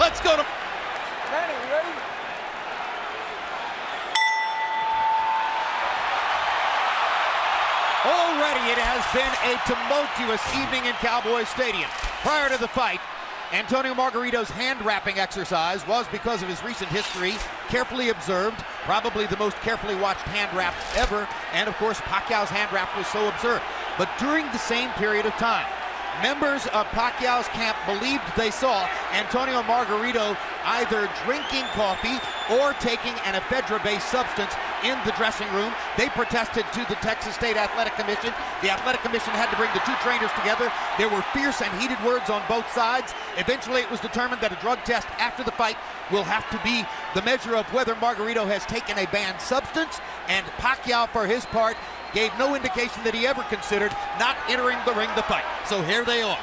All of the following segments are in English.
Let's go to... Manny, you ready? Already it has been a tumultuous evening in Cowboys Stadium. Prior to the fight, Antonio Margarito's hand-wrapping exercise was, because of his recent history, carefully observed, probably the most carefully watched hand-wrap ever, and of course Pacquiao's hand-wrap was so observed. But during the same period of time, members of Pacquiao's camp believed they saw Antonio Margarito either drinking coffee or taking an ephedra-based substance in the dressing room. They protested to the Texas State Athletic Commission. The Athletic Commission had to bring the two trainers together. There were fierce and heated words on both sides. Eventually it was determined that a drug test after the fight will have to be the measure of whether Margarito has taken a banned substance, and Pacquiao, for his part, gave no indication that he ever considered not entering the ring to fight. So here they are.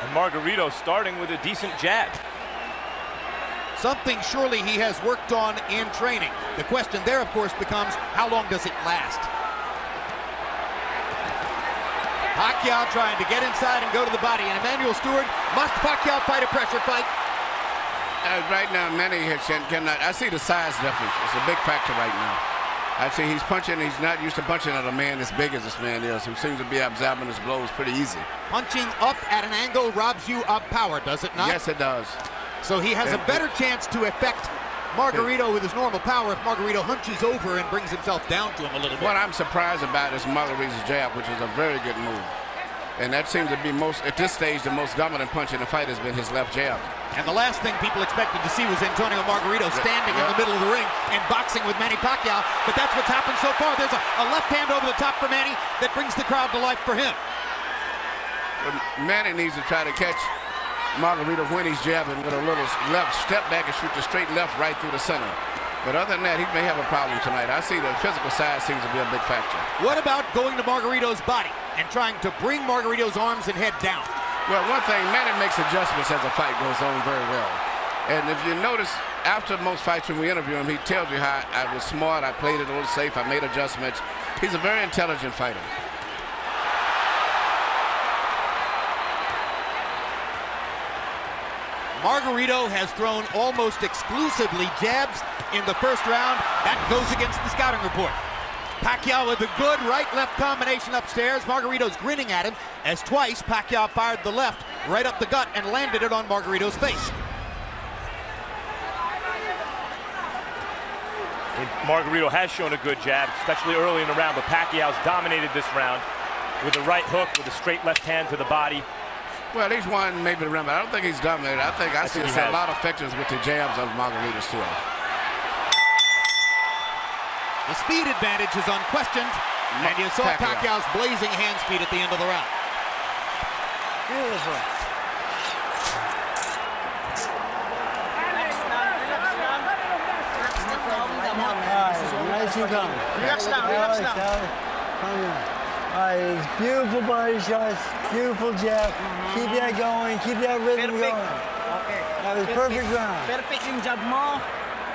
And Margarito starting with a decent jab. Something surely he has worked on in training. The question there, of course, becomes how long does it last? Pacquiao trying to get inside and go to the body. And Emmanuel Stewart, must Pacquiao fight a pressure fight? Right now, Manny cannot. I see the size difference. It's a big factor right now. I see he's punching. He's not used to punching at a man as big as this man is, who seems to be absorbing his blows pretty easy. Punching up at an angle robs you of power, does it not? Yes, it does. So he has a better chance to affect Margarito with his normal power if Margarito hunches over and brings himself down to him a little bit. What I'm surprised about is Margarito's jab, which is a very good move. And that seems to be at this stage, the most dominant punch in the fight has been his left jab. And the last thing people expected to see was Antonio Margarito standing in the middle of the ring and boxing with Manny Pacquiao. But that's what's happened so far. There's a left hand over the top for Manny that brings the crowd to life for him. But Manny needs to try to catch Margarito when he's jabbing with a little left step back and shoot the straight left right through the center. But other than that, he may have a problem tonight. I see the physical side seems to be a big factor. What about going to Margarito's body and trying to bring Margarito's arms and head down? Well, one thing, Manny makes adjustments as the fight goes on very well. And if you notice, after most fights when we interview him, he tells you how I was smart, I played it a little safe, I made adjustments. He's a very intelligent fighter. Margarito has thrown almost exclusively jabs in the first round. That goes against the scouting report. Pacquiao with a good right-left combination upstairs. Margarito's grinning at him as twice Pacquiao fired the left right up the gut and landed it on Margarito's face. And Margarito has shown a good jab, especially early in the round, but Pacquiao's dominated this round with a right hook, with a straight left hand to the body. Well, he's won maybe the round, but I don't think he's dominated. I think I see a lot of effectiveness with the jabs of Margarito still. The speed advantage is unquestioned, and you saw Pacquiao's blazing hand speed at the end of the round. Beautiful. Nice and calm. Relax now, relax now. It's beautiful body shots, beautiful jab. Keep that going, keep that rhythm going. Okay. That was perfect round. Perfect yung jab mo,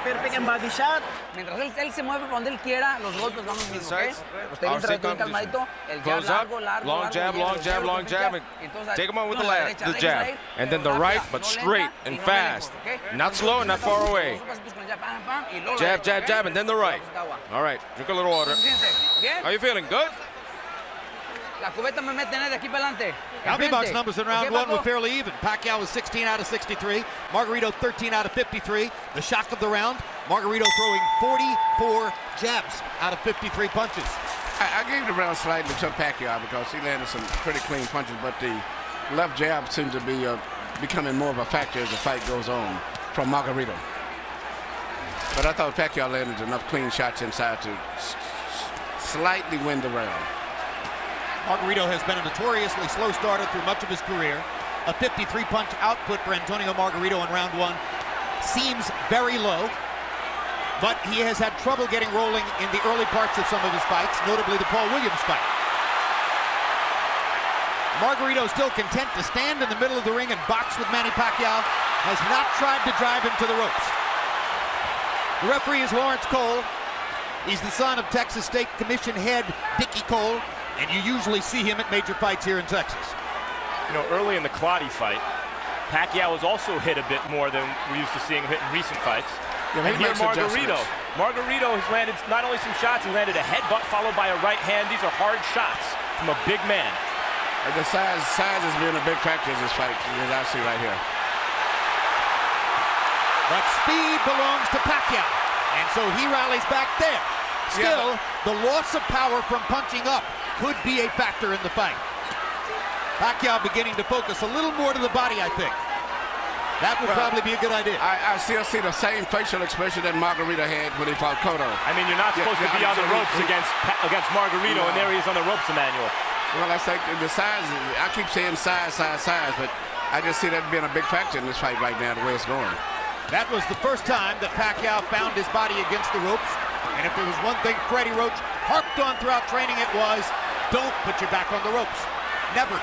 perfect ang body shot. Mientras él se mueve para donde él quiera, los golpes van los mismos, ¿ok? Usted bien calmadito, el jab largo, long jab, long jab, and take him on with the jab. And then the right, but straight and fast. Not slow, not far away. Jab, jab, jab, and then the right. All right, drink a little water. How are you feeling? Good? La cubeta me mete de aquí para adelante. Box numbers in round one were fairly even. Pacquiao was 16 out of 63. Margarito 13 out of 53. The shock of the round, Margarito throwing 44 jabs out of 53 punches. I gave the round slightly to Pacquiao because he landed some pretty clean punches, but the left jab seems to be becoming more of a factor as the fight goes on from Margarito. But I thought Pacquiao landed enough clean shots inside to slightly win the round. Margarito has been a notoriously slow starter through much of his career. A 53-punch output for Antonio Margarito in round one seems very low, but he has had trouble getting rolling in the early parts of some of his fights, notably the Paul Williams fight. Margarito still content to stand in the middle of the ring and box with Manny Pacquiao, has not tried to drive him to the ropes. The referee is Lawrence Cole. He's the son of Texas State Commission head Dickie Cole, and you usually see him at major fights here in Texas. You know, early in the Clottey fight, Pacquiao was also hit a bit more than we're used to seeing him hit in recent fights. Yeah, and he here makes Margarito. adjustments. Margarito has landed not only some shots, he landed a headbutt followed by a right hand. These are hard shots from a big man. And the size has been a big factor in this fight, as I see right here. But speed belongs to Pacquiao, and so he rallies back there. Still, the loss of power from punching up could be a factor in the fight. Pacquiao beginning to focus a little more to the body, I think. That would probably be a good idea. I still see the same facial expression that Margarito had when he fought Cotto. I mean, you're not supposed to be on the ropes against Margarito, and there he is on the ropes, Emmanuel. Well, I think the size, I keep saying size, but I just see that being a big factor in this fight right now, the way it's going. That was the first time that Pacquiao found his body against the ropes. And if there was one thing Freddie Roach harped on throughout training, it was, don't put your back on the ropes. Never.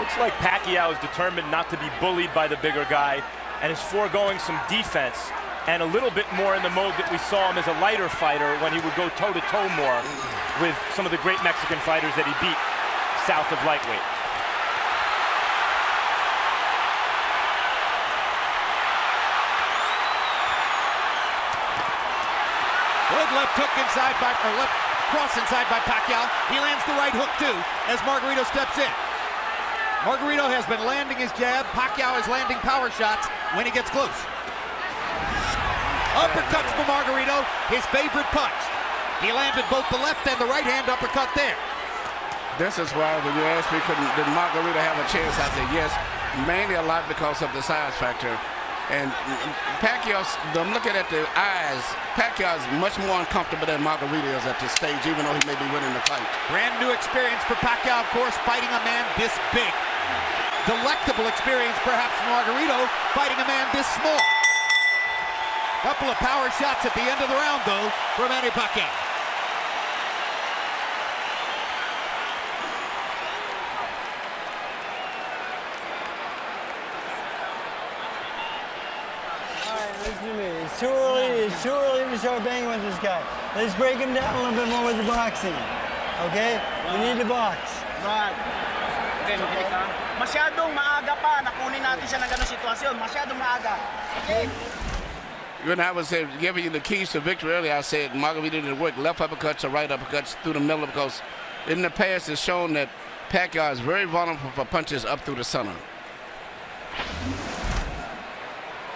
Looks like Pacquiao is determined not to be bullied by the bigger guy and is foregoing some defense and a little bit more in the mode that we saw him as a lighter fighter when he would go toe-to-toe more with some of the great Mexican fighters that he beat south of lightweight. Good left hook inside left cross inside by Pacquiao. He lands the right hook too as Margarito steps in. Margarito has been landing his jab. Pacquiao is landing power shots when he gets close. Uppercuts for Margarito, his favorite punch. He landed both the left and the right hand uppercut there. This is why when you asked me, did Margarito have a chance, I said yes, mainly a lot because of the size factor. And Pacquiao, I'm looking at the eyes, Pacquiao is much more uncomfortable than Margarito is at this stage, even though he may be winning the fight. Brand new experience for Pacquiao, of course, fighting a man this big. Delectable experience, perhaps, for Margarito, fighting a man this small. Couple of power shots at the end of the round, though, for Manny Pacquiao. Listen to me. It's too early. It's too early to start banging with this guy. Let's break him down a little bit more with the boxing. Okay? We need to box. Right. Okay, makinig ka. Masyadong maaga pa na kunin natin siya ng ganung sitwasyon. Masyadong maaga. Okay? When I was giving you the keys to victory earlier, I said Margarito didn't work left uppercuts or right uppercuts through the middle because in the past it's shown that Pacquiao is very vulnerable for punches up through the center.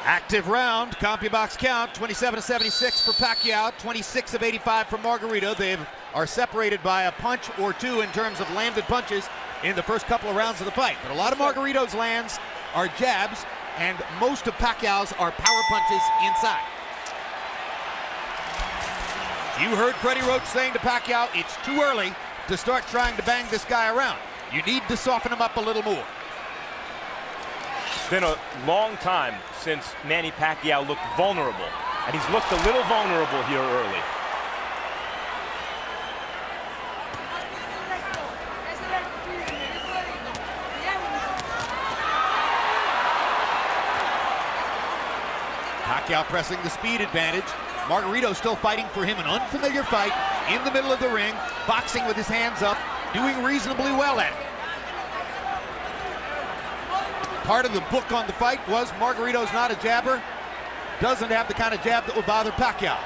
Active round, CompuBox count, 27-76 for Pacquiao, 26 of 85 for Margarito. They are separated by a punch or two in terms of landed punches in the first couple of rounds of the fight. But a lot of Margarito's lands are jabs, and most of Pacquiao's are power punches inside. You heard Freddie Roach saying to Pacquiao, it's too early to start trying to bang this guy around. You need to soften him up a little more. It's been a long time since Manny Pacquiao looked vulnerable, and he's looked a little vulnerable here early. Pacquiao pressing the speed advantage. Margarito still fighting for him, an unfamiliar fight in the middle of the ring, boxing with his hands up, doing reasonably well at it. Part of the book on the fight was Margarito's not a jabber, doesn't have the kind of jab that would bother Pacquiao.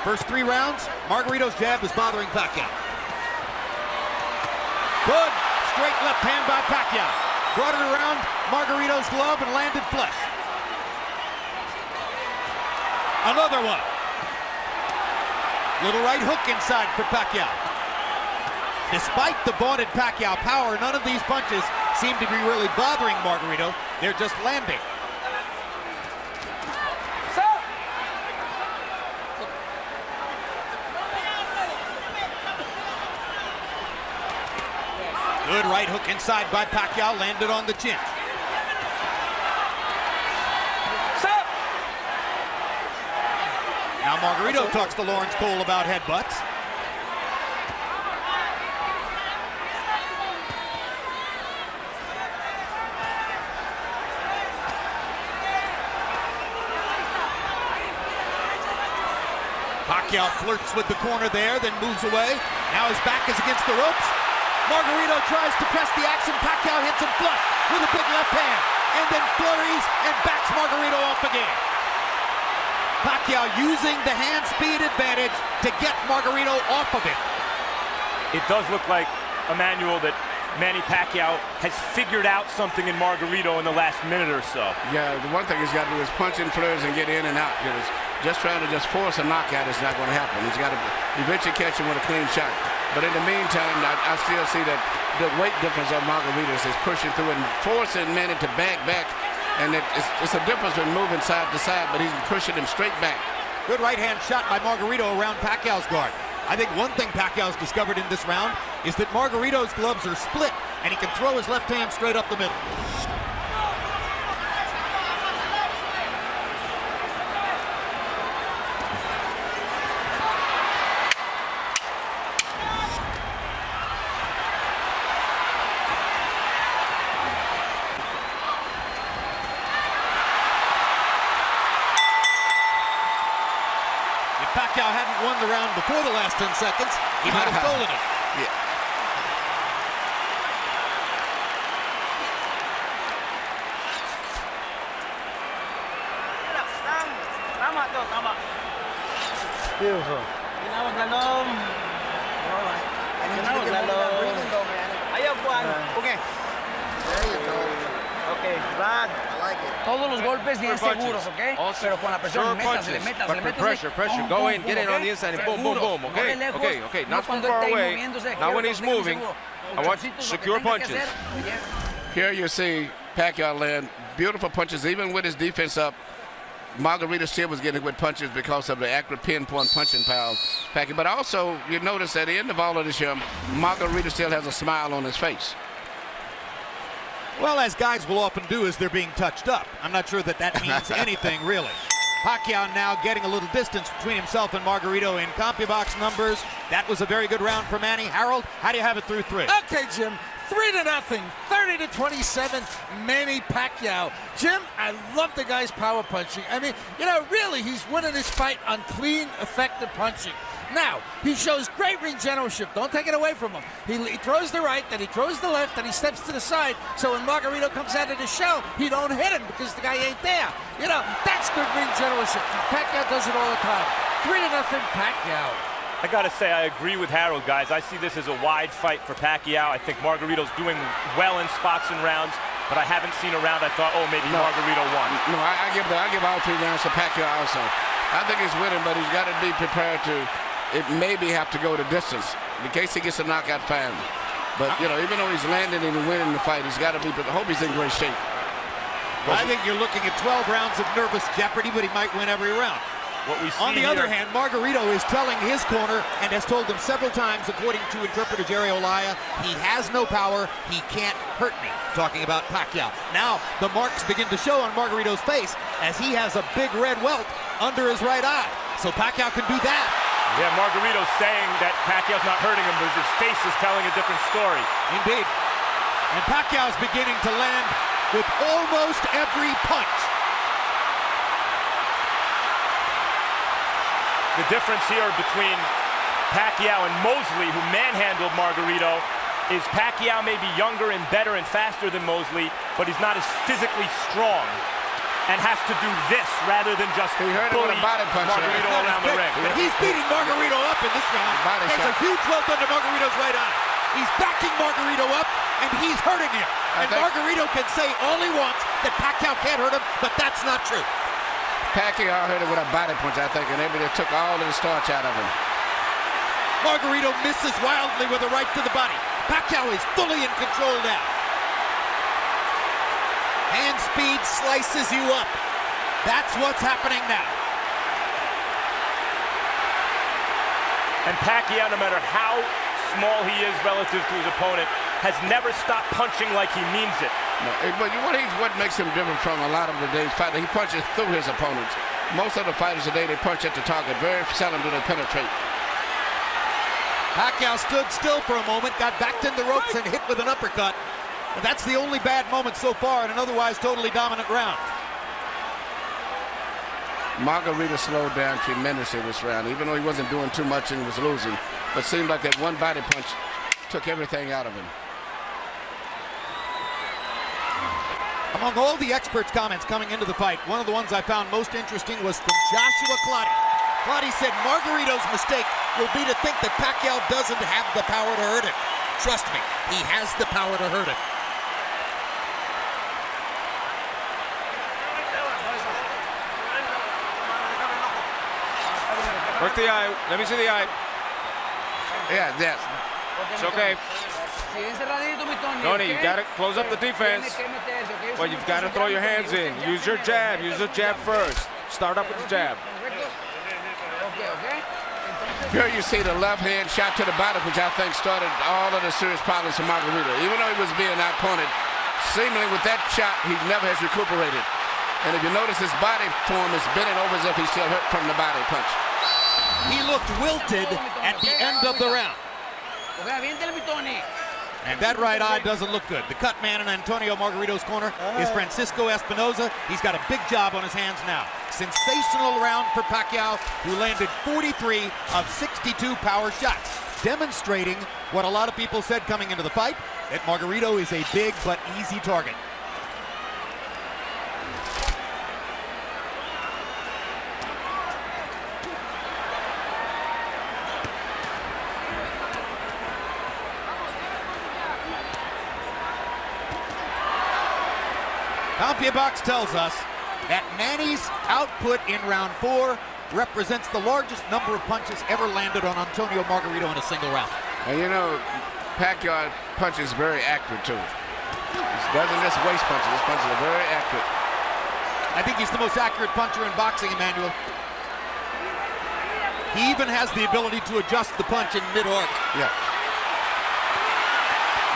First 3 rounds, Margarito's jab is bothering Pacquiao. Good straight left hand by Pacquiao. Brought it around Margarito's glove and landed flush. Another one. Little right hook inside for Pacquiao. Despite the vaunted Pacquiao power, none of these punches seem to be really bothering Margarito. They're just landing. Good right hook inside by Pacquiao, landed on the chin. Now Margarito talks to Lawrence Cole about headbutts. Pacquiao flirts with the corner there, then moves away. Now his back is against the ropes. Margarito tries to press the action. Pacquiao hits him flush with a big left hand, and then flurries and backs Margarito off again. Pacquiao using the hand speed advantage to get Margarito off of it. It does look like, Emmanuel, that Manny Pacquiao has figured out something in Margarito in the last minute or so. Yeah, the one thing he's got to do is punch in flurries and get in and out. Because just trying to just force a knockout is not going to happen. He's got to eventually catch him with a clean shot. But in the meantime, I still see that the weight difference of Margaritos is pushing through and forcing Manny to back. And it's a difference when moving side to side, but he's pushing him straight back. Good right hand shot by Margarito around Pacquiao's guard. I think one thing Pacquiao's discovered in this round is that Margarito's gloves are split, and he can throw his left hand straight up the middle. Pacquiao hadn't won the round before the last 10 seconds, he might have stolen it. Yeah. Beautiful. Okay. Okay, Brad. Todos los golpes bien seguros, ¿ok? Pero con la presión, métasele. Pressure. Go in, get in on the inside, and boom, boom, boom. Okay. Not too far away. Now when he's moving, I want secure punches. Here you see Pacquiao land beautiful punches, even with his defense up. Margarito still was getting good punches because of the accurate pinpoint punching power of Pacquiao. But also, you notice at the end of all of this year, Margarito still has a smile on his face. Well, as guys will often do as they're being touched up. I'm not sure that means anything, really. Pacquiao now getting a little distance between himself and Margarito in CompuBox numbers. That was a very good round for Manny. Harold, how do you have it through 3? Okay, Jim. 3-0, 30-27, Manny Pacquiao. Jim, I love the guy's power punching. I mean, really, he's winning this fight on clean, effective punching. Now, he shows great ring generalship. Don't take it away from him. He throws the right, then he throws the left, then he steps to the side. So when Margarito comes out of the shell, he don't hit him because the guy ain't there. That's good ring generalship. Pacquiao does it all the time. 3-0, Pacquiao. I gotta say, I agree with Harold, guys. I see this as a wide fight for Pacquiao. I think Margarito's doing well in spots and rounds, but I haven't seen a round I thought, maybe Margarito won. No, I give all 3 rounds to Pacquiao also. I think he's winning, but he's got to be prepared to maybe have to go the distance in case he gets a knockout fine. But, even though he's landing and winning the fight, he's got to be, I hope he's in great shape. I think you're looking at 12 rounds of nervous jeopardy, but he might win every round. What we see On the other hand, Margarito is telling his corner and has told them several times, according to interpreter Jerry Olaya, he has no power, he can't hurt me, talking about Pacquiao. Now, the marks begin to show on Margarito's face as he has a big red welt under his right eye. So Pacquiao can do that. Yeah, Margarito's saying that Pacquiao's not hurting him, but his face is telling a different story. Indeed. And Pacquiao's beginning to land with almost every punch. The difference here between Pacquiao and Mosley, who manhandled Margarito, is Pacquiao may be younger and better and faster than Mosley, but he's not as physically strong and has to do this rather than just bully Margarito around the ring. But he's beating Margarito up in this round. There's a huge welt under Margarito's right eye. He's backing Margarito up, and he's hurting him. And Margarito can say all he wants that Pacquiao can't hurt him, but that's not true. Pacquiao hurt him with a body punch, I think, and maybe they took all of the starch out of him. Margarito misses wildly with a right to the body. Pacquiao is fully in control now. Hand speed slices you up. That's what's happening now. And Pacquiao, no matter how small he is relative to his opponent, has never stopped punching like he means it. No, but what makes him different from a lot of today's fighters, he punches through his opponents. Most of the fighters today, they punch at the target. Very seldom do they penetrate. Pacquiao stood still for a moment, got backed in the ropes and hit with an uppercut. And that's the only bad moment so far in an otherwise totally dominant round. Margarito slowed down tremendously this round, even though he wasn't doing too much and he was losing. But it seemed like that one body punch took everything out of him. Among all the experts' comments coming into the fight, one of the ones I found most interesting was from Joshua Clottey. Clottey said Margarito's mistake will be to think that Pacquiao doesn't have the power to hurt him. Trust me, he has the power to hurt him. Work the eye. Let me see the eye. Yeah, yes. It's okay. Tony, you got to close up the defense. Well, you've got to throw your hands in. Use your jab. Use the jab first. Start up with the jab. Here you see the left hand shot to the body, which I think started all of the serious problems for Margarito. Even though he was being outpointed, seemingly with that shot, he never has recuperated. And if you notice, his body form is bending over as if he's still hurt from the body punch. He looked wilted at the end of the round. And that right eye doesn't look good. The cut man in Antonio Margarito's corner is Francisco Espinoza. He's got a big job on his hands now. Sensational round for Pacquiao, who landed 43 of 62 power shots, demonstrating what a lot of people said coming into the fight, that Margarito is a big but easy target. CompuBox tells us that Manny's output in round 4 represents the largest number of punches ever landed on Antonio Margarito in a single round. And you know, Pacquiao punches very accurate too. He doesn't just waste punches. His punches are very accurate. I think he's the most accurate puncher in boxing, Emmanuel. He even has the ability to adjust the punch in mid-arc. Yeah.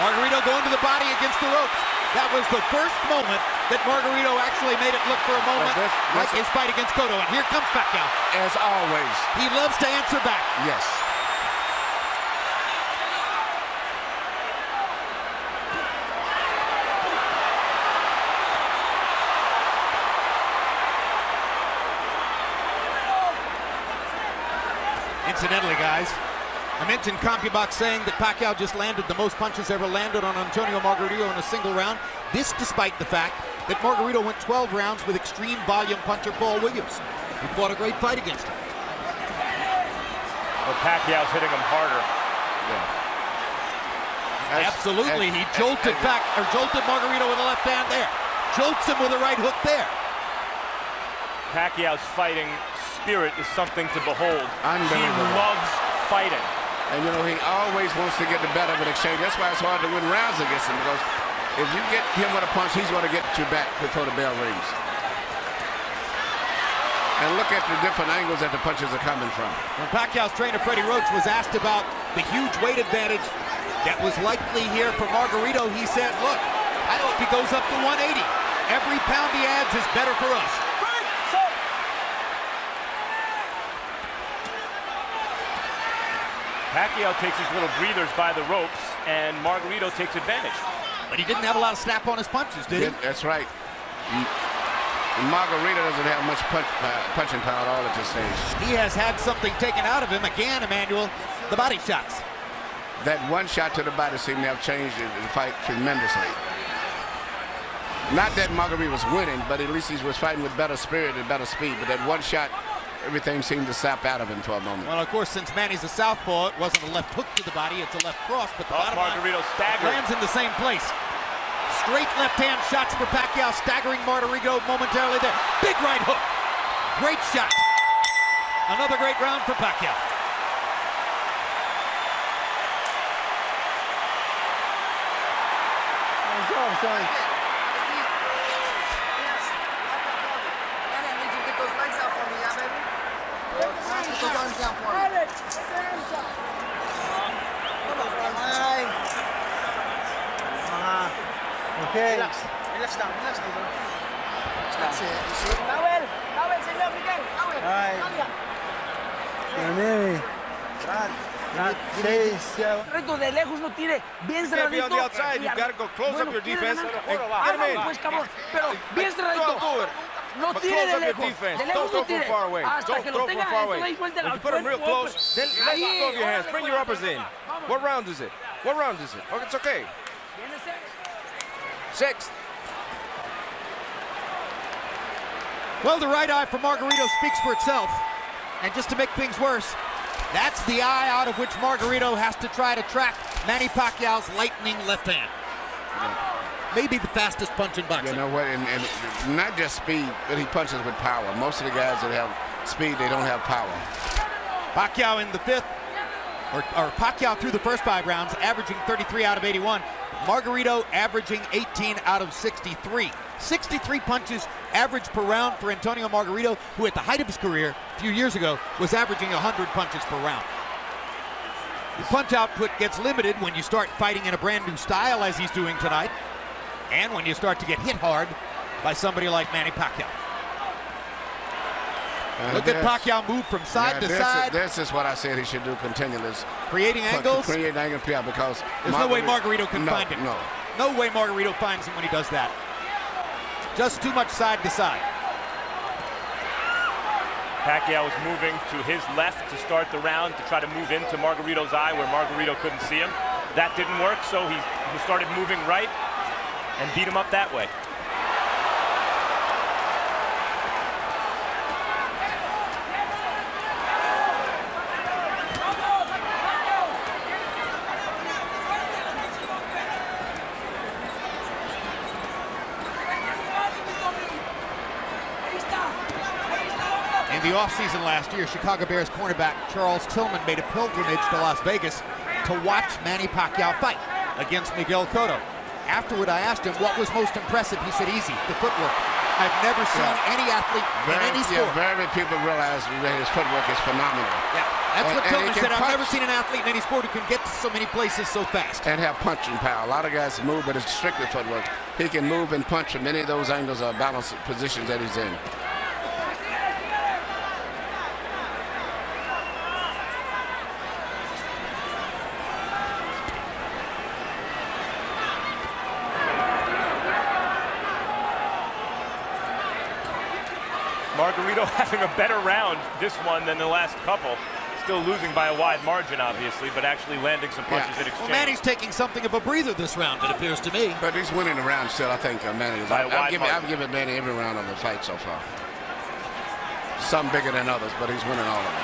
Margarito going to the body against the ropes. That was the first moment that Margarito actually made it look for a moment like his fight against Cotto. And here comes Pacquiao. As always. He loves to answer back. Yes. Incidentally, guys, I mentioned CompuBox saying that Pacquiao just landed the most punches ever landed on Antonio Margarito in a single round. This despite the fact that Margarito went 12 rounds with extreme volume puncher Paul Williams, who fought a great fight against him. Well, Pacquiao's hitting him harder. Yeah. Absolutely, he jolted Margarito with a left hand there. Jolts him with a right hook there. Pacquiao's fighting spirit is something to behold. He loves fighting. And you know, he always wants to get the better of an exchange. That's why it's hard to win rounds against him, because if you get him with a punch, he's going to get you back before the bell rings. And look at the different angles that the punches are coming from. When Pacquiao's trainer, Freddie Roach, was asked about the huge weight advantage that was likely here for Margarito, he said, look, I hope he goes up to 180. Every pound he adds is better for us. Pacquiao takes his little breathers by the ropes, and Margarito takes advantage. But he didn't have a lot of snap on his punches, did he? That's right. Margarito doesn't have much punching power at all at this stage. He has had something taken out of him again, Emmanuel, the body shots. That one shot to the body seemed to have changed the fight tremendously. Not that Margarito was winning, but at least he was fighting with better spirit and better speed. But that one shot, everything seemed to sap out of him for a moment. Well, of course, since Manny's a southpaw, it wasn't a left hook to the body, it's a left cross, but the bottom Margarito staggered. lands in the same place. Straight left-hand shots for Pacquiao, staggering Margarito momentarily there. Big right hook. Great shot. Another great round for Pacquiao. Nice job, son. Okay. Relax lang, relax lang. Towel, señor Miguel, towel. Manny. Reto de lejos no tire, bien You can't be cerradito. on the outside. You've got to go close up your defense and get him in. Pues cabrón, pero bien cerradito. Do it. No But tire close de up your lejos. defense. De Don't lejos throw no from tire. far away. Hasta Don't que throw lo from tenga far esto away. ahí suelta When al you put him real cuerpo. close, then let go of your hands. Bring your uppers in. What round is it? What round is it? Oh, it's okay. Sixth. Well, the right eye for Margarito speaks for itself. And just to make things worse, that's the eye out of which Margarito has to try to track Manny Pacquiao's lightning left hand. Maybe the fastest punch in boxing. You know what, and not just speed, but he punches with power. Most of the guys that have speed, they don't have power. Pacquiao in the fifth, or Pacquiao through the first 5 rounds, averaging 33 out of 81. Margarito averaging 18 out of 63. 63 punches average per round for Antonio Margarito, who at the height of his career a few years ago was averaging 100 punches per round. The punch output gets limited when you start fighting in a brand new style as he's doing tonight, and when you start to get hit hard by somebody like Manny Pacquiao. Look at Pacquiao move from side to side. This is what I said he should do continually. Creating angles? Creating angles, yeah, because there's no way Margarito can find him. No way Margarito finds him when he does that. Just too much side to side. Pacquiao was moving to his left to start the round to try to move into Margarito's eye where Margarito couldn't see him. That didn't work, so he started moving right and beat him up that way. In the offseason last year, Chicago Bears cornerback Charles Tillman made a pilgrimage to Las Vegas to watch Manny Pacquiao fight against Miguel Cotto. Afterward, I asked him what was most impressive. He said, easy, the footwork. I've never seen any athlete in any sport. Very people realize that his footwork is phenomenal. Yeah, that's what Tillman said. I've never seen an athlete in any sport who can get to so many places so fast. And have punching power. A lot of guys move, but it's strictly footwork. He can move and punch from any of those angles or balanced positions that he's in. Margarito having a better round this one than the last couple. Still losing by a wide margin, obviously, but actually landing some punches in exchange. Well, Manny's taking something of a breather this round, it appears to me. But he's winning the round still, I think, Manny. I've given Manny every round of the fight so far. Some bigger than others, but he's winning all of them.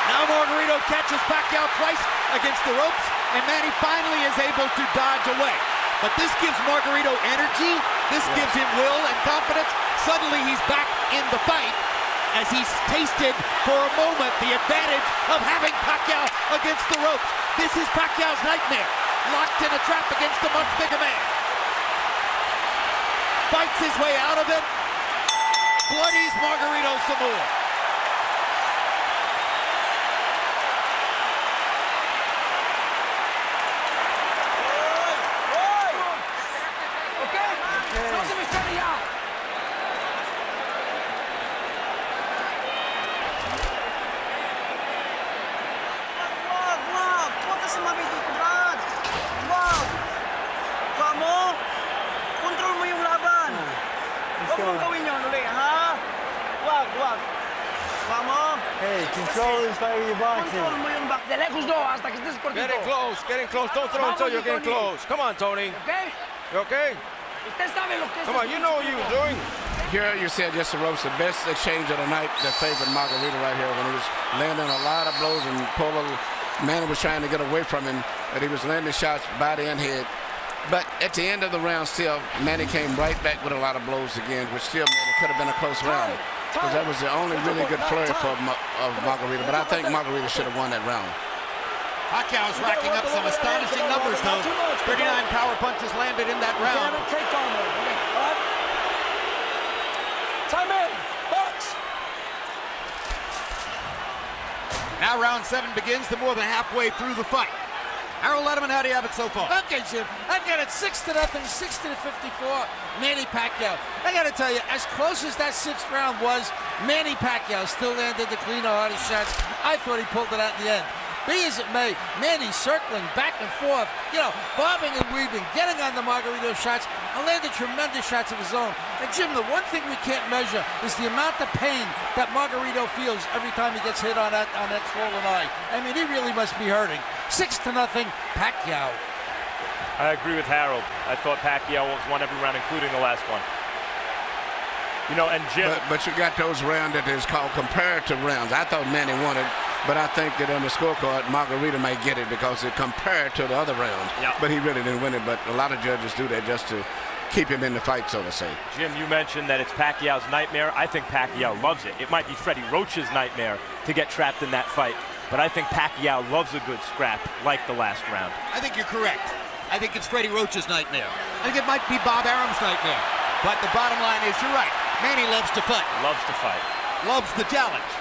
Now Margarito catches Pacquiao twice against the ropes, and Manny finally is able to dodge away. But this gives Margarito energy, this gives him will and confidence. Suddenly he's back in the fight as he's tasted for a moment the advantage of having Pacquiao against the ropes. This is Pacquiao's nightmare, locked in a trap against a much bigger man. Fights his way out of it, bloodies Margarito some more. Hey, control this fight with your boxing. De lejos no, hasta que estés cortito. Getting close. Don't throw until you're getting close. Come on, Tony. Okay? You okay? Usted sabe lo que es. Come on, you know what you're doing. Here you said just the ropes, the best exchange of the night that favored Margarito right here when he was landing a lot of blows and Manny was trying to get away from him, but he was landing shots body and head. But at the end of the round still, Manny came right back with a lot of blows again, which still made it could have been a close round. Because that was the only really good flurry of Margarito. But I think Margarito should have won that round. Pacquiao's racking up some astonishing numbers, though. 39 power punches landed in that round. Time in. Box. Now round 7 begins, the more than halfway through the fight. Harold Letterman, how do you have it so far? Okay, Jim. I've got it 6-0, 60-54, Manny Pacquiao. I got to tell you, as close as that 6th round was, Manny Pacquiao still landed the cleaner, hardest shots. I thought he pulled it out in the end. Be as it may, Manny circling back and forth, bobbing and weaving, getting on the Margarito shots, and landed tremendous shots of his own. And Jim, the one thing we can't measure is the amount of pain that Margarito feels every time he gets hit on that swollen eye. I mean, he really must be hurting. 6-0, Pacquiao. I agree with Harold. I thought Pacquiao won every round, including the last one. And Jim. But you got those rounds that is called comparative rounds. I thought Manny won it, but I think that on the scorecard, Margarito may get it because it compared to the other rounds. Yep. But he really didn't win it. But a lot of judges do that just to keep him in the fight, so to say. Jim, you mentioned that it's Pacquiao's nightmare. I think Pacquiao loves it. It might be Freddie Roach's nightmare to get trapped in that fight. But I think Pacquiao loves a good scrap like the last round. I think you're correct. I think it's Freddie Roach's nightmare. I think it might be Bob Arum's nightmare. But the bottom line is, you're right. Manny loves to fight. Loves to fight. Loves the challenge.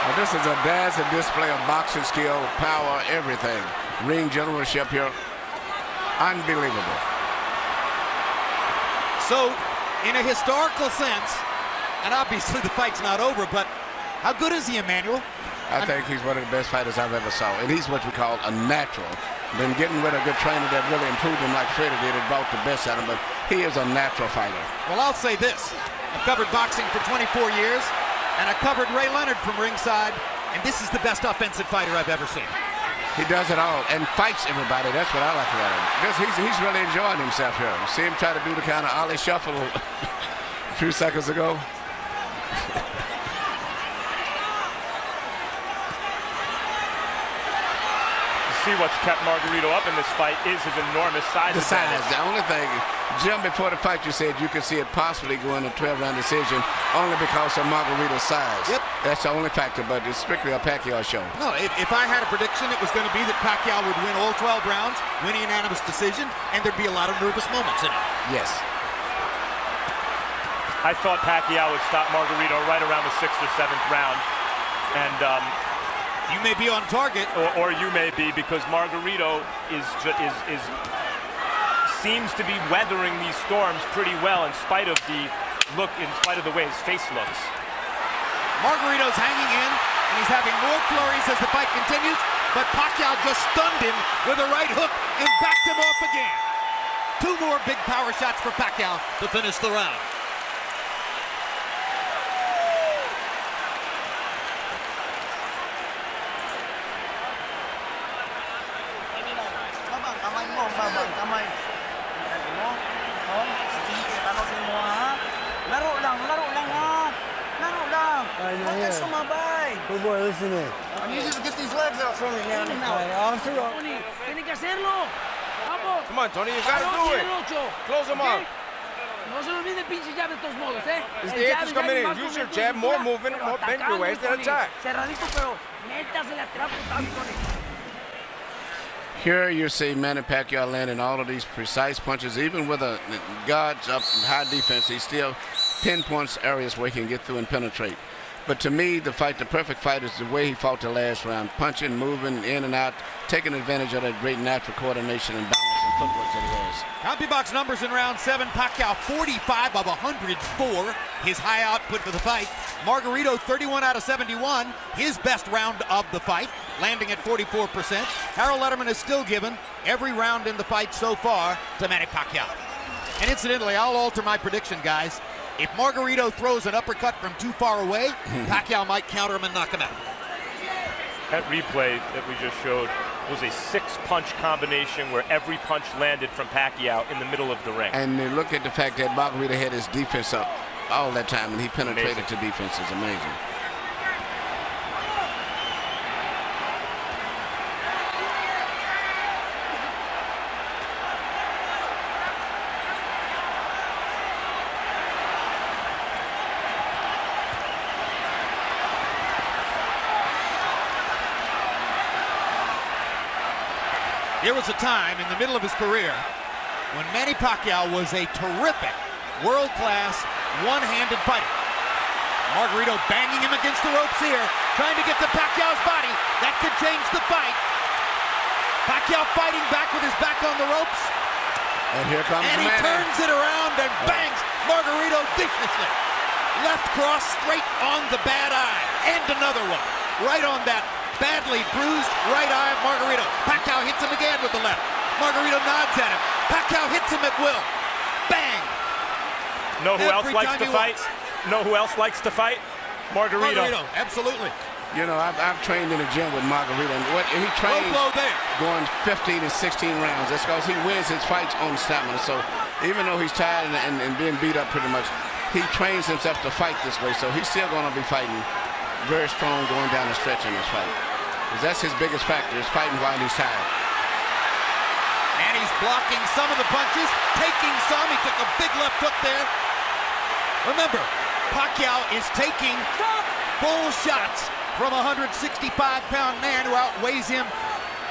Now, this is a dazzling display of boxing skill, power, everything. Ring generalship here. Unbelievable. So, in a historical sense, and obviously the fight's not over, but how good is he, Emmanuel? I think he's one of the best fighters I've ever saw. And he's what we call a natural. Been getting with a good trainer that really improved him like Freddie did and brought the best out of him, but he is a natural fighter. Well, I'll say this. I've covered boxing for 24 years, and I covered Ray Leonard from ringside, and this is the best offensive fighter I've ever seen. He does it all and fights everybody. That's what I like about him. He's really enjoying himself here. You see him try to do the kind of Ollie shuffle a few seconds ago. See what's kept Margarito up in this fight is his enormous size. The size. The only thing, Jim, before the fight you said you could see it possibly going a 12-round decision only because of Margarito's size. Yep. That's the only factor, but it's strictly a Pacquiao show. No, if I had a prediction, it was going to be that Pacquiao would win all 12 rounds, win a unanimous decision, and there'd be a lot of nervous moments in it. Yes. I thought Pacquiao would stop Margarito right around the 6th or 7th round. And you may be on target, or you may be, because Margarito seems to be weathering these storms pretty well in spite of the way his face looks. Margarito's hanging in, and he's having more flurries as the fight continues, but Pacquiao just stunned him with a right hook and backed him off again. 2 more big power shots for Pacquiao to finish the round. Kamay. Laro lang ha. Laro lang. Huwag ka sumabay. Good boy, listen to me. I need you to get these legs out from me, man. After all. Tiene que hacerlo. Vamos. Come on, Tony, you gotta do it. Close him up. No se me olvide el pinche jab de todos modos, ¿eh? As the edge is coming in, use your jab, more movement, more bend your waist, then attack. Cerradito, pero métasele atrás, Tony. Here you see Manny Pacquiao landing all of these precise punches. Even with a guards up high defense, he still pinpoints areas where he can get through and penetrate. But to me, the perfect fight is the way he fought the last round. Punching, moving in and out, taking advantage of that great natural coordination and balance and footwork that he has. CompuBox numbers in round 7. Pacquiao 45 of 104, his high output for the fight. Margarito 31 out of 71, his best round of the fight, landing at 44%. Harold Letterman is still given every round in the fight so far to Manny Pacquiao. And incidentally, I'll alter my prediction, guys. If Margarito throws an uppercut from too far away, Pacquiao might counter him and knock him out. That replay that we just showed was a 6-punch combination where every punch landed from Pacquiao in the middle of the ring. And look at the fact that Margarito had his defense up all that time, and he penetrated to defense. Is amazing. There was a time in the middle of his career when Manny Pacquiao was a terrific, world-class, one-handed fighter. Margarito banging him against the ropes here, trying to get to Pacquiao's body. That could change the fight. Pacquiao fighting back with his back on the ropes. And here comes And he Manny. turns it around and bangs Margarito viciously. Left cross straight on the bad eye. And another one. Right on that badly bruised right eye of Margarito. Pacquiao hits him again with the left. Margarito nods at him. Pacquiao hits him at will. Bang! Know who else likes to fight? Know who else likes to fight? Margarito. Absolutely. You know, I've trained in the gym with Margarito, and what he trains going 15 and 16 rounds. That's because he wins his fights on stamina. So even though he's tired and being beat up pretty much, he trains himself to fight this way. So he's still going to be fighting very strong going down the stretch in this fight. Because that's his biggest factor, is fighting while he's tired. And he's blocking some of the punches, taking some. He took a big left hook there. Remember, Pacquiao is taking full shots from a 165-pound man who outweighs him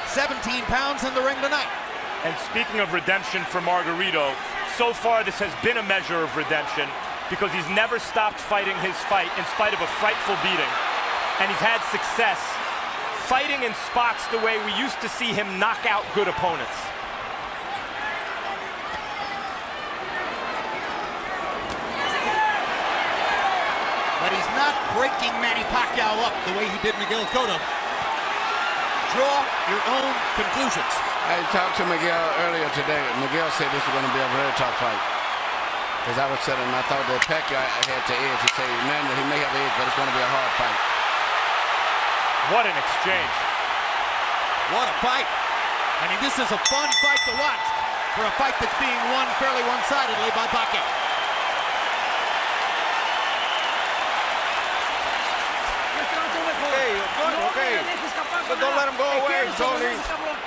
17 pounds in the ring tonight. And speaking of redemption for Margarito, so far this has been a measure of redemption because he's never stopped fighting his fight in spite of a frightful beating. And he's had success fighting in spots the way we used to see him knock out good opponents. But he's not breaking Manny Pacquiao up the way he did Miguel Cotto. Draw your own conclusions. I talked to Miguel earlier today. Miguel said this was going to be a very tough fight. As I was telling him, I thought that Pacquiao had to edge. He said, man, he may have edge, but it's going to be a hard fight. What an exchange. What a fight. I mean, this is a fun fight to watch for a fight that's being won fairly one-sidedly by Pacquiao. Okay. So don't let him go away, Tony.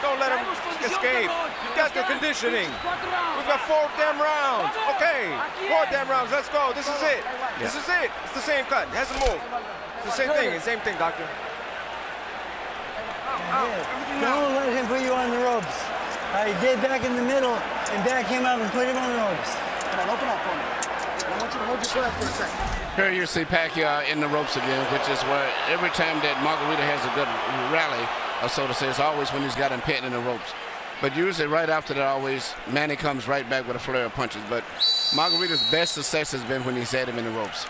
Don't let him escape. You got the conditioning. We've got 4 damn rounds. Okay, 4 damn rounds. Let's go. This is it. This is it. It's the same cut. It hasn't moved. It's the same thing. Same thing, doctor. Don't let him put you on the ropes. Get back in the middle and back him up and put him on the ropes. Come on, open up for me. I want you to hold your breath for a second. Here you see Pacquiao in the ropes again, which is where every time that Margarito has a good rally, or so to say, it's always when he's got him pinned in the ropes. But usually right after that, always, Manny comes right back with a flare of punches. But Margarito's best success has been when he's had him in the ropes.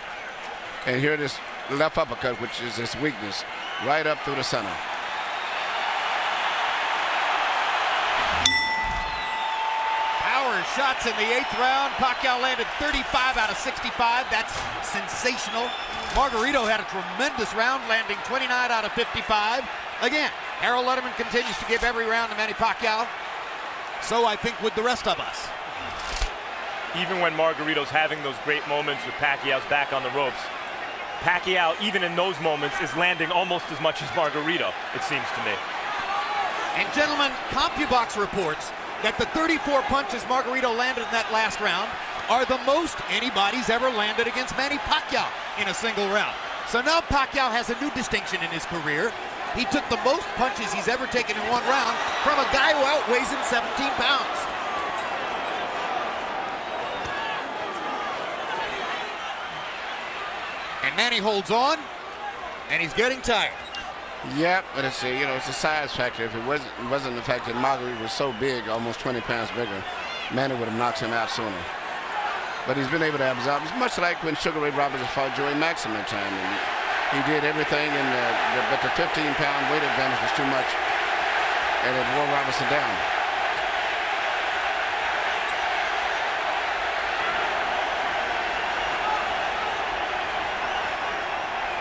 And here this left uppercut, which is his weakness, right up through the center. Shots in the 8th round. Pacquiao landed 35 out of 65. That's sensational. Margarito had a tremendous round, landing 29 out of 55. Again, Harold Letterman continues to give every round to Manny Pacquiao. So I think with the rest of us. Even when Margarito's having those great moments with Pacquiao's back on the ropes, Pacquiao, even in those moments, is landing almost as much as Margarito, it seems to me. And gentlemen, CompuBox reports that the 34 punches Margarito landed in that last round are the most anybody's ever landed against Manny Pacquiao in a single round. So now Pacquiao has a new distinction in his career. He took the most punches he's ever taken in one round from a guy who outweighs him 17 pounds. And Manny holds on, and he's getting tired. Yep, but it's a size factor. If it wasn't the fact that Margarito was so big, almost 20 pounds bigger, Manny would have knocked him out sooner. But he's been able to absorb. It's much like when Sugar Ray Robinson fought Joey Maxim at time. And he did everything, but the 15-pound weight advantage was too much, and it wore Robinson down.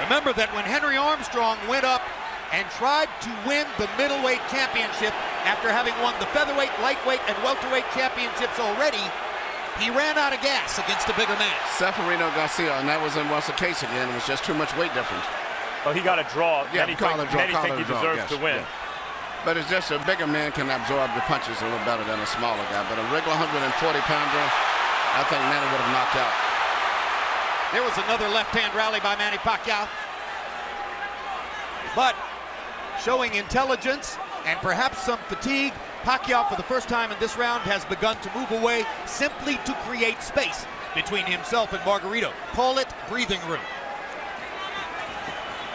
Remember that when Henry Armstrong went up and tried to win the middleweight championship after having won the featherweight, lightweight, and welterweight championships already, he ran out of gas against a bigger man. Seferino Garcia, and that wasn't once the case again. It was just too much weight difference. Well, he got a draw. Yeah, many think he deserves to win. Yes. But it's just a bigger man can absorb the punches a little better than a smaller guy. But a regular 140-pounder, I think Manny would have knocked out. There was another left-hand rally by Manny Pacquiao. But showing intelligence and perhaps some fatigue, Pacquiao for the first time in this round has begun to move away simply to create space between himself and Margarito. Call it breathing room.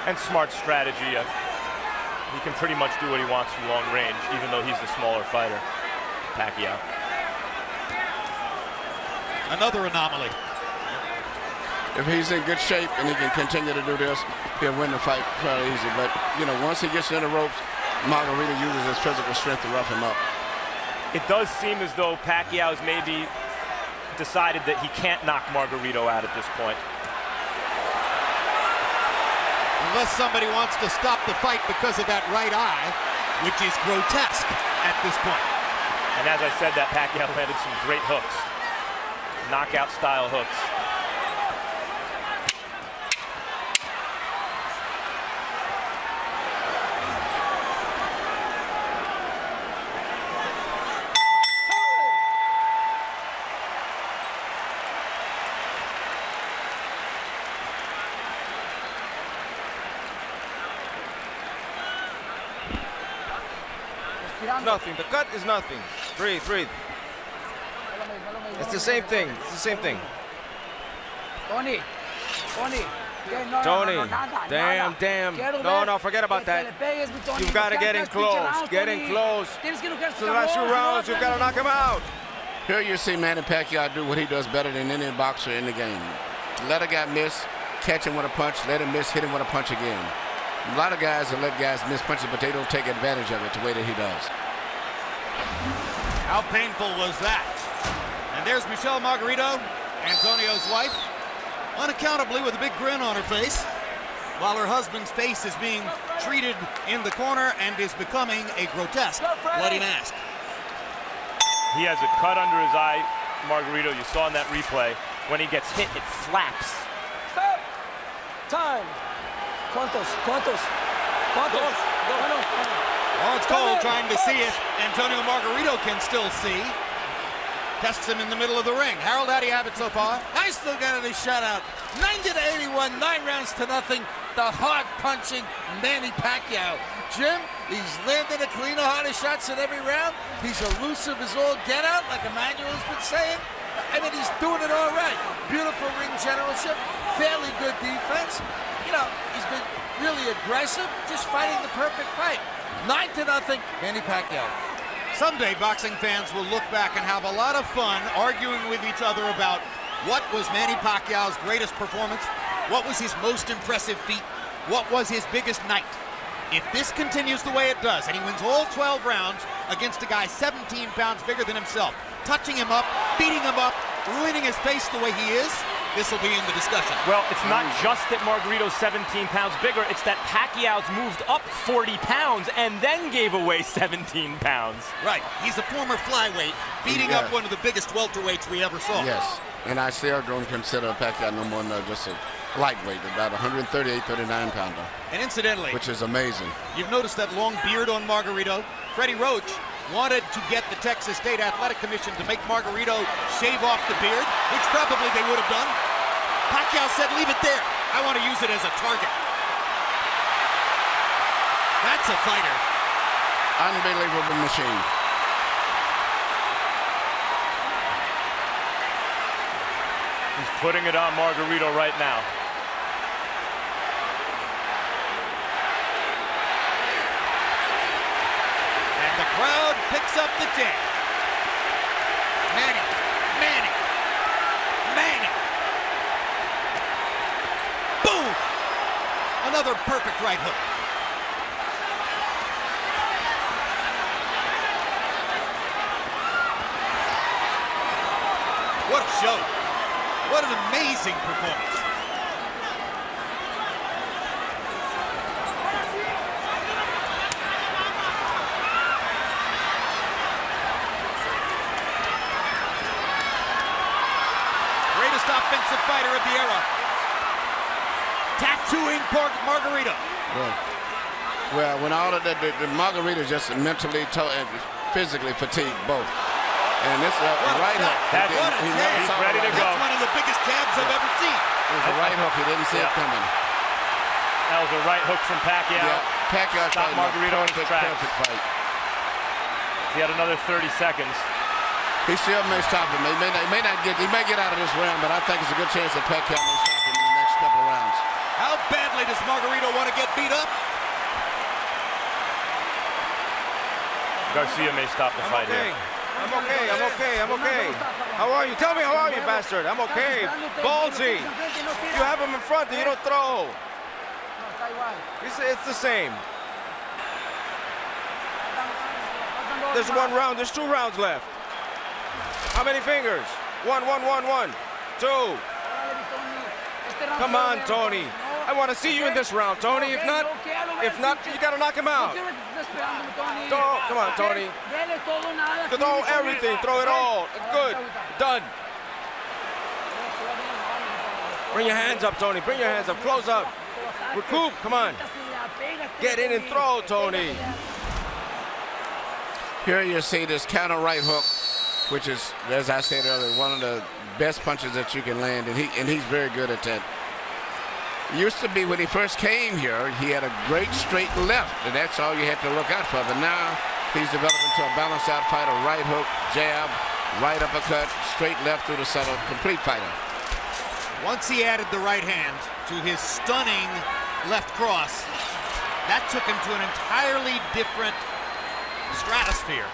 And smart strategy. He can pretty much do what he wants from long range, even though he's the smaller fighter, Pacquiao. Another anomaly. if he's in good shape and he can continue to do this, he'll win the fight fairly easy. But, you know, once he gets in the ropes, Margarito uses his physical strength to rough him up. It does seem as though Pacquiao's maybe decided that he can't knock Margarito out at this point. Unless somebody wants to stop the fight because of that right eye, which is grotesque at this point. And as I said, that Pacquiao landed some great hooks. Knockout-style hooks. Nothing. The cut is nothing. Breathe, breathe. It's the same thing. It's the same thing. Tony. Tony. Damn. No, forget about that. You've got to get in close. Get in close. So the last 2 rounds, you've got to knock him out. Here you see Manny Pacquiao do what he does better than any boxer in the game. Let a guy miss, catch him with a punch, let him miss, hit him with a punch again. A lot of guys will let guys miss punches, but they don't take advantage of it the way that he does. How painful was that? And there's Michelle Margarito, Antonio's wife, unaccountably with a big grin on her face, while her husband's face is being treated in the corner and is becoming a grotesque bloody mask. He has a cut under his eye, Margarito. You saw in that replay. When he gets hit, it flaps. Stop. Time. ¿Cuántos? Lawrence Cole trying to see if Antonio Margarito can still see. Tests him in the middle of the ring. Harold, how do you have it so far? I still got it a shutout. 90-81, 9 rounds to nothing. The hard-punching Manny Pacquiao. Jim, he's landing a cleaner, harder shots in every round. He's elusive as all get out, like Emmanuel's been saying. I mean, he's doing it all right. Beautiful ring generalship, fairly good defense. You know, he's been really aggressive, just fighting the perfect fight. 9-0, Manny Pacquiao. Someday, boxing fans will look back and have a lot of fun arguing with each other about what was Manny Pacquiao's greatest performance, what was his most impressive feat, what was his biggest night. If this continues the way it does, and he wins all 12 rounds against a guy 17 pounds bigger than himself, touching him up, beating him up, ruining his face the way he is, this will be in the discussion. Well, it's not just that Margarito's 17 pounds bigger, it's that Pacquiao's moved up 40 pounds and then gave away 17 pounds. Right, he's a former flyweight, beating up one of the biggest welterweights we ever saw. Yes, and I still don't consider Pacquiao no more than just a lightweight, about 138, 39-pounder. And incidentally, which is amazing. You've noticed that long beard on Margarito. Freddie Roach wanted to get the Texas State Athletic Commission to make Margarito shave off the beard, which probably they would have done. Pacquiao said, leave it there. I want to use it as a target. That's a fighter. Unbelievable machine. He's putting it on Margarito right now. And the crowd picks up the chant. Manny. Boom! Another perfect right hook. What a show. What an amazing performance. Greatest offensive fighter of the era. Tattooing Margarito. Well, when all of that, the Margarito is just mentally and physically fatigued both. And this right hook. He's ready to go. That's one of the biggest jabs I've ever seen. It was a right hook. He didn't see it coming. That was a right hook from Pacquiao. Yeah, Pacquiao stopped Margarito in his tracks. Perfect fight. He had another 30 seconds. He still may stop him. He may get out of this round, but I think it's a good chance that Pacquiao may stop him in the next couple of rounds. How badly does Margarito want to get beat up? Garcia may stop the fight here. I'm okay, I'm okay, I'm okay. How are you? Tell me how are you, bastard? I'm okay. Ballsy. You have him in front and you don't throw. It's the same. There's 1 round, there's 2 rounds left. How many fingers? 1, 1, 1, 1, 2. Come on, Tony. I want to see you in this round, Tony. If not, you gotta knock him out. Come on, Tony. Throw everything, throw it all. Good, done. Bring your hands up, Tony. Bring your hands up, close up. Recoup, come on. Get in and throw, Tony. Here you see this counter right hook, which is, as I said earlier, one of the best punches that you can land, and he's very good at that. Used to be when he first came here, he had a great straight left, and that's all you had to look out for. But now he's developed into a balanced out fighter, right hook, jab, right uppercut, straight left through the center, complete fighter. Once he added the right hand to his stunning left cross, that took him to an entirely different stratosphere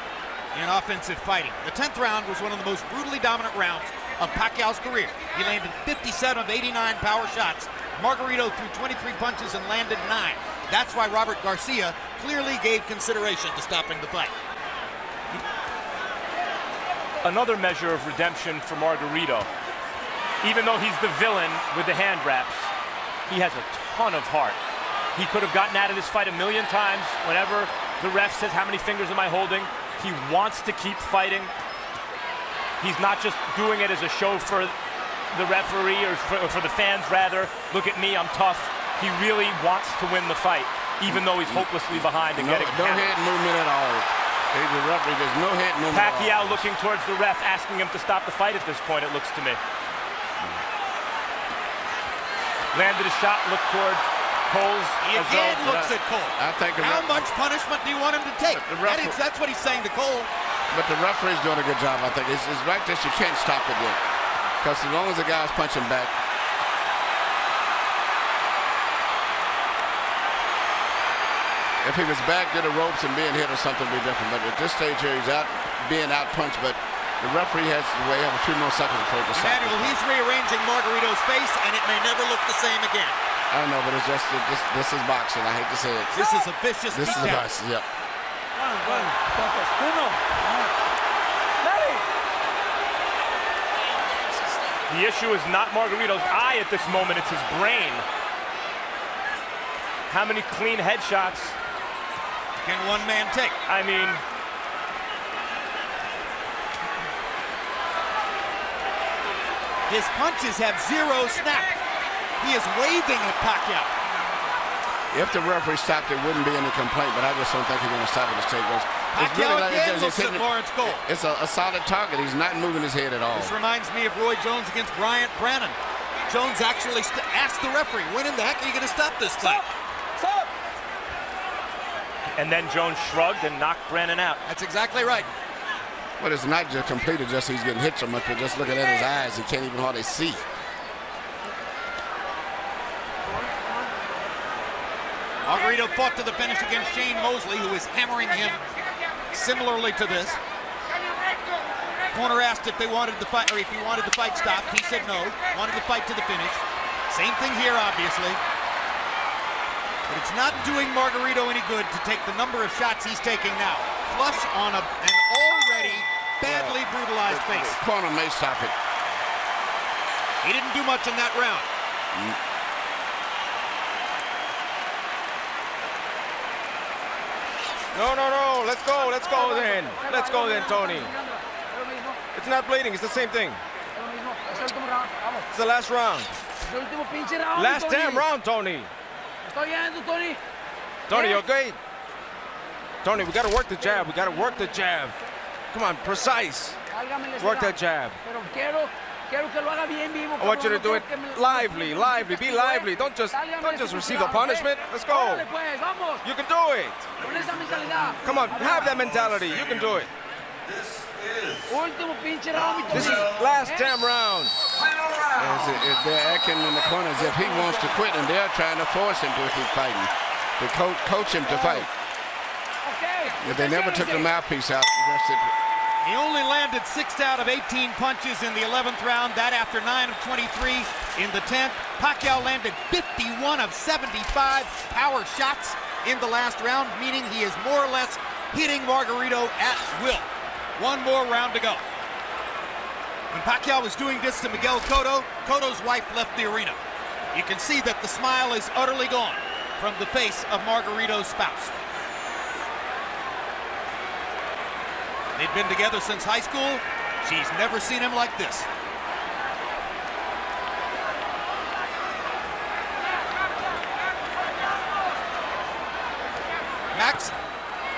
in offensive fighting. The 10th round was one of the most brutally dominant rounds of Pacquiao's career. He landed 57 of 89 power shots. Margarito threw 23 punches and landed 9. That's why Robert Garcia clearly gave consideration to stopping the fight. Another measure of redemption for Margarito. Even though he's the villain with the hand wraps, he has a ton of heart. He could have gotten out of this fight a million times. Whenever the ref says, how many fingers am I holding? He wants to keep fighting. He's not just doing it as a show for the referee or for the fans, rather. Look at me, I'm tough. He really wants to win the fight, even though he's hopelessly behind and getting no head movement at all. The referee, there's no head movement. Pacquiao looking towards the ref, asking him to stop the fight at this point, it looks to me. Landed a shot, looked towards Cole's. He again looks at Cole. I think how much punishment do you want him to take? That's what he's saying to Cole. But the referee's doing a good job, I think. It's right that you can't stop it yet. Because as long as the guy's punching back. If he was back to the ropes and being hit or something, would be different. But at this stage here, he's out being out punched. But the referee has to have a few more seconds before he decides. Manuel, he's rearranging Margarito's face, and it may never look the same again. I know, but it's just this is boxing. I hate to say it. This is a vicious This is beatdown. boxing. Yep. The issue is not Margarito's eye at this moment, it's his brain. How many clean headshots can one man take? I mean, his punches have zero snap. He is waving at Pacquiao. If the referee stopped, there wouldn't be any complaint, but I just don't think he's going to stop it. Pacquiao again looks at Lawrence Cole. It's a solid target. He's not moving his head at all. This reminds me of Roy Jones against Bryant Brannon. Jones actually asked the referee, when in the heck are you going to stop this fight? Stop! And then Jones shrugged and knocked Brannon out. That's exactly right. But it's not just completed, just he's getting hit so much, but just looking at his eyes, he can't even hardly see. Margarito fought to the finish against Shane Mosley, who is hammering him similarly to this. Corner asked if they wanted the fight, or if he wanted the fight stopped. He said no, wanted the fight to the finish. Same thing here, obviously. But it's not doing Margarito any good to take the number of shots he's taking now. Flush on an already badly brutalized face. The corner may stop it. He didn't do much in that round. No, let's go then. Let's go then, Tony. It's not bleeding, it's the same thing. It's the last round. Last damn round, Tony. Tony, you okay? Tony, we gotta work the jab, Come on, precise. Work that jab. I want you to do it lively, be lively. Don't just receive a punishment. Let's go. You can do it. Come on, have that mentality. You can do it. This is last damn round. They're acting in the corner as if he wants to quit, and they're trying to force him to keep fighting. To coach him to fight. But they never took the mouthpiece out. He only landed 6 out of 18 punches in the 11th round, that after 9 of 23 in the 10th. Pacquiao landed 51 of 75 power shots in the last round, meaning he is more or less hitting Margarito at will. One more round to go. When Pacquiao was doing this to Miguel Cotto, Cotto's wife left the arena. You can see that the smile is utterly gone from the face of Margarito's spouse. They've been together since high school. She's never seen him like this. Max,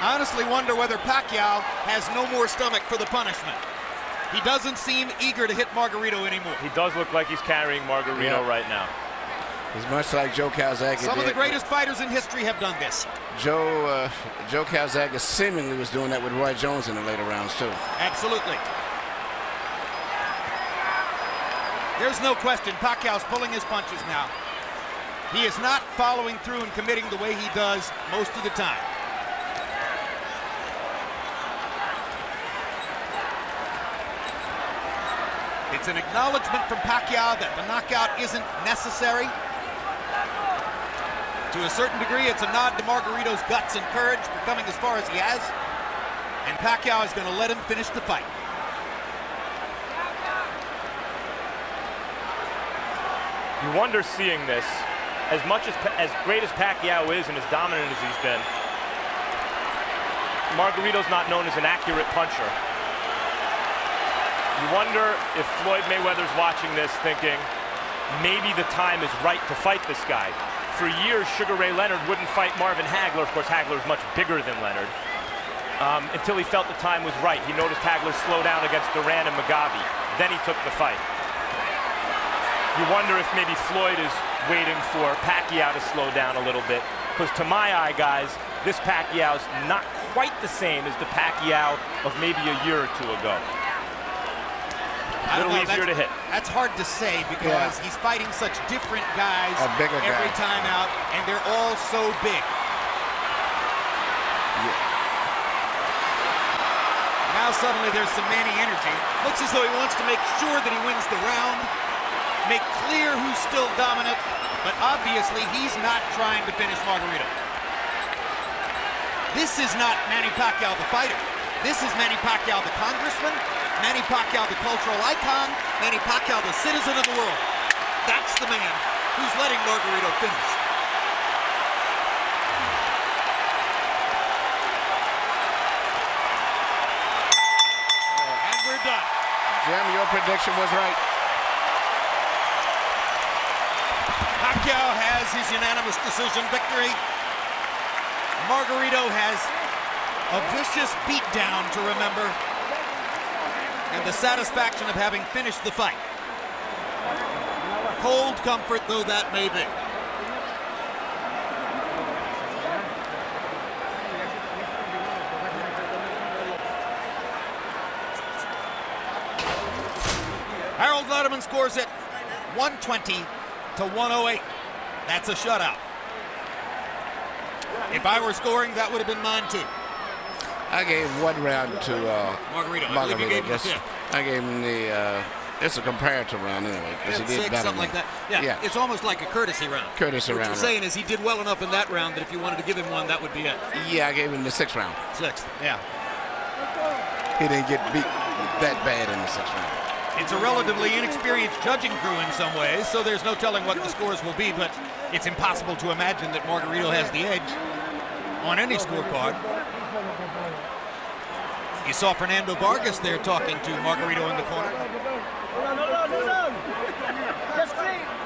I honestly wonder whether Pacquiao has no more stomach for the punishment. He doesn't seem eager to hit Margarito anymore. He does look like he's carrying Margarito right now. It's much like Joe Calzaghe. Some of the greatest fighters in history have done this. Joe Calzaghe seemingly was doing that with Roy Jones in the later rounds too. Absolutely. There's no question Pacquiao's pulling his punches now. He is not following through and committing the way he does most of the time. It's an acknowledgement from Pacquiao that the knockout isn't necessary. To a certain degree, it's a nod to Margarito's guts and courage for coming as far as he has. And Pacquiao is going to let him finish the fight. You wonder seeing this, as great as Pacquiao is and as dominant as he's been, Margarito's not known as an accurate puncher. You wonder if Floyd Mayweather's watching this thinking, maybe the time is right to fight this guy. For years, Sugar Ray Leonard wouldn't fight Marvin Hagler. Of course, Hagler's much bigger than Leonard. Until he felt the time was right. He noticed Hagler slow down against Duran and Mugabe. Then he took the fight. You wonder if maybe Floyd is waiting for Pacquiao to slow down a little bit. Because to my eye, guys, this Pacquiao's not quite the same as the Pacquiao of maybe a year or two ago. A little easier to hit. That's hard to say because he's fighting such different guys every time out, and they're all so big. Now suddenly there's some Manny energy. Looks as though he wants to make sure that he wins the round, make clear who's still dominant, but obviously he's not trying to finish Margarito. This is not Manny Pacquiao the fighter. This is Manny Pacquiao the congressman, Manny Pacquiao the cultural icon, Manny Pacquiao the citizen of the world. That's the man who's letting Margarito finish. And we're done. Jim, your prediction was right. Pacquiao has his unanimous decision victory. Margarito has a vicious beatdown to remember, and the satisfaction of having finished the fight. Cold comfort though that may be. Harold Lederman scores it 120 to 108. That's a shutout. If I were scoring, that would have been mine too. I gave one round to Margarito. I believe you gave him the fifth. I gave him the, it's a comparative round anyway. He did six, something like that. Yeah, it's almost like a courtesy round. Courtesy round. What you're saying is he did well enough in that round that if you wanted to give him one, that would be it. Yeah, I gave him the sixth round. Sixth, yeah. He didn't get beat that bad in the sixth round. It's a relatively inexperienced judging crew in some ways, so there's no telling what the scores will be, but it's impossible to imagine that Margarito has the edge on any scorecard. You saw Fernando Vargas there talking to Margarito in the corner.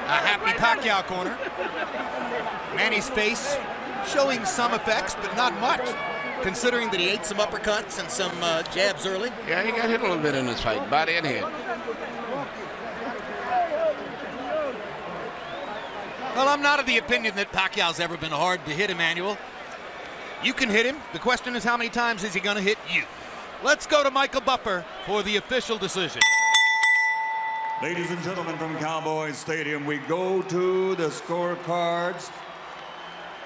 A happy Pacquiao corner. Manny's face showing some effects, but not much, considering that he ate some uppercuts and some jabs early. Yeah, he got hit a little bit in this fight, body and head. Well, I'm not of the opinion that Pacquiao's ever been hard to hit, Emmanuel. You can hit him. The question is how many times is he going to hit you? Let's go to Michael Buffer for the official decision. Ladies and gentlemen from Cowboys Stadium, we go to the scorecards.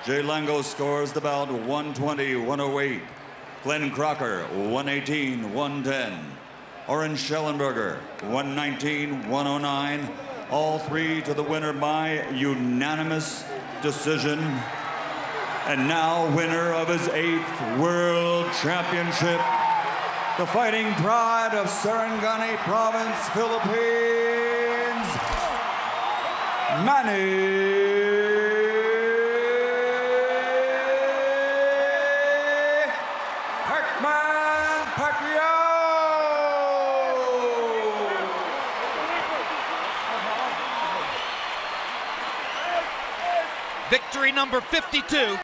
Jay Lango scores the bout 120-108. Glenn Crocker, 118-110. Oren Schellenberger, 119-109. All three to the winner by unanimous decision. And now winner of his 8th World Championship, the fighting pride of Sarangani Province, Philippines, Manny Pacquiao. Victory number 52.